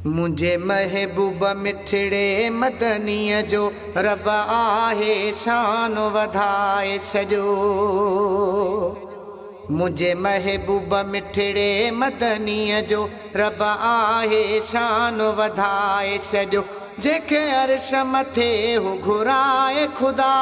मुझे महबूब मिठड़े मदनीअ जो रब आहे शान वधाए छॾियो। मुझे महबूब मिठड़े मदनीअ जो रब आहे शान वधाए छॾियो। जेके अर्श मथे हो घुराए खुदा,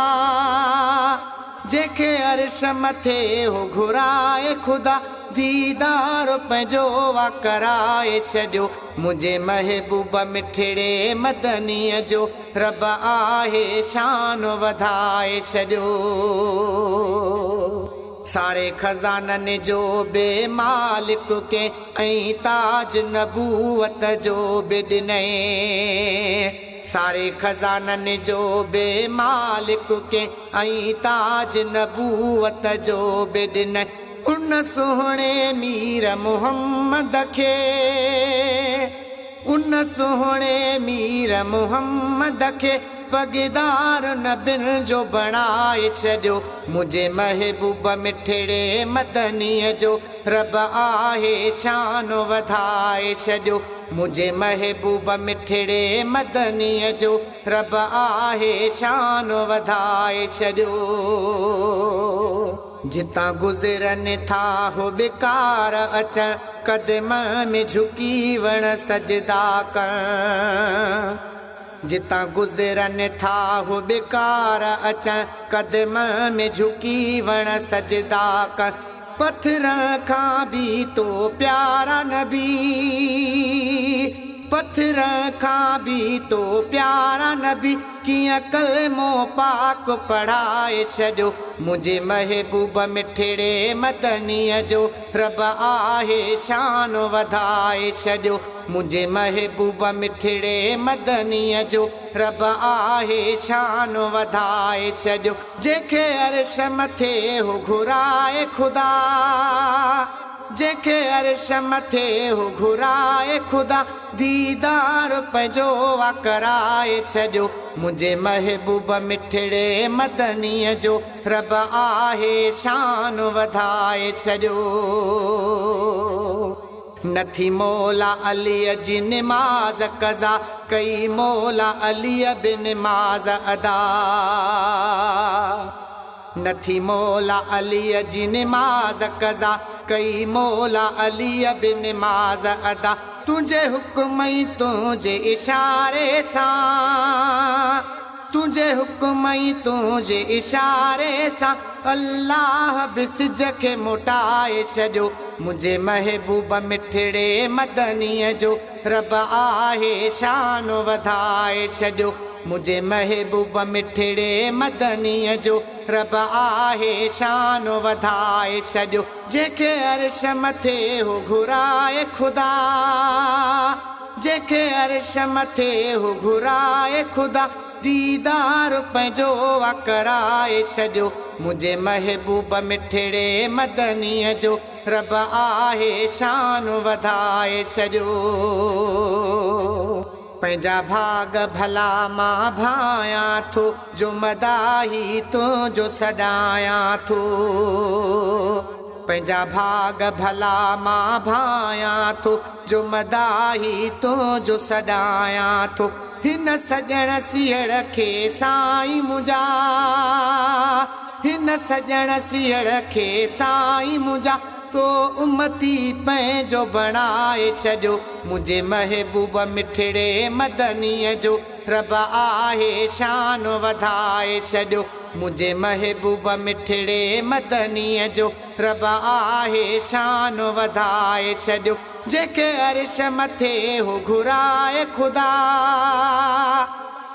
जेके अर्श मथे हो घुराए खुदा, दीदार पंहिंजो वा कराए छॾियो। मुझे महबूब मिठड़े मदनीअ जो रब आहे शान वधाए छॾियो। सारे खज़ाननि जो बे मालिक के ऐं ताज नबूवत जो बि ॾिनई। सारे खज़ाननि जो बे मालिक के ऐं ताज नबूवत जो बि ॾिनई। उन सोहणे मीर मुहम्मद खे, उन सोहणे मीर मुहम्मद खे पगदार नबियुनि जो बणाए छॾियो। मुझे महबूब मिठड़े मदनीअ जो रब आहे शान वधाए छॾियो। मुझे महबूब मिठड़े मदनीअ जो रब आहे शान वधाए छॾियो। जितां गुज़रनि था हो बेकार अचण, कदम में झुकी वण सजदा करण। जितां गुज़रनि था हो बेकार अचण, कदम में झुकी वण सजदा करण। पत्थर खां भी तो प्यारा नबी, पत्थर खां भी तो प्यारा नबी, कीअं कलमो पाक पढ़ाए छॾियो। मुझे महबूब मिठड़े मदनीअ जो रब आहे शान वधाए छॾियो। मुझे महबूब मिठड़े मदनीअ जो रब आहे शान वधाए छॾियो। जेके अर्श मथे हो घुराए खुदा, जेके अर्श मथे हो घुराए खुदा, दीदार पंहिंजो वा कराए छॾियो। मुझे महबूब मिठड़े मदनीअ जो रब आहे शान वधाए छॾियो। नथी मौला अलीअ जी निमाज़ कज़ा कई, मौला अलीअ बि निमाज़ अदा। नथी मौला अलीअ जी निमाज़ कज़ा कई, मौला अलीअ बि निमाज़ अदा। तुंहिंजे हुक्म ई तुंहिंजे इशारे सां, तुंहिंजे हुक्म ई तुंहिंजे इशारे सां, अल्लाह बि सिज खे मोटाए छॾियो। मुझे महबूब मिठड़े मदनीअ जो रब आहे शान वधाए छॾियो। मुझे महबूब मिठड़े मदनीअ जो रब आहे शान वधाए छॾियो। जेके अर्श मथे हो घुराए खुदा, जेके अर्श मथे हो घुराए खुदा, दीदार पंहिंजो वा कराए छॾियो। मुझे महबूब मिठड़े मदनीअ जो रब आहे शान वधाए छॾियो। पंहिंजा भाग भला मां भायां थो, जो मदाही तुंहिंजो सॾायां थो। पंहिंजा भाग भला मां भायां थो, जो मदाही तुंहिंजो सॾायां थो। हिन सॼण सिहड़ खे साईं मुंहिंजा, हिन सॼण सिहड़ खे साईं मुंहिंजा, तो उम्मती पंहिंजो बणाए छॾियो। मुझे महबूब मिठड़े मदनीअ जो रब आहे शान वधाए छॾियो। मुझे महबूब मिठड़े मदनीअ जो रब आहे शान वधाए छॾियो। जेके अर्श मथे हो घुराए खुदा,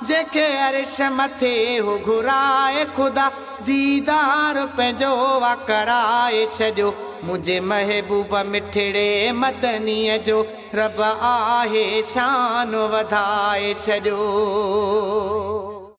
जेके अर्श मथे हो घुराए खुदा, दीदार पंहिंजो वा कराए छॾियो। मुझे महबूब मिठड़े मदनीअ जो रब आहे शान वधाए छॾियो।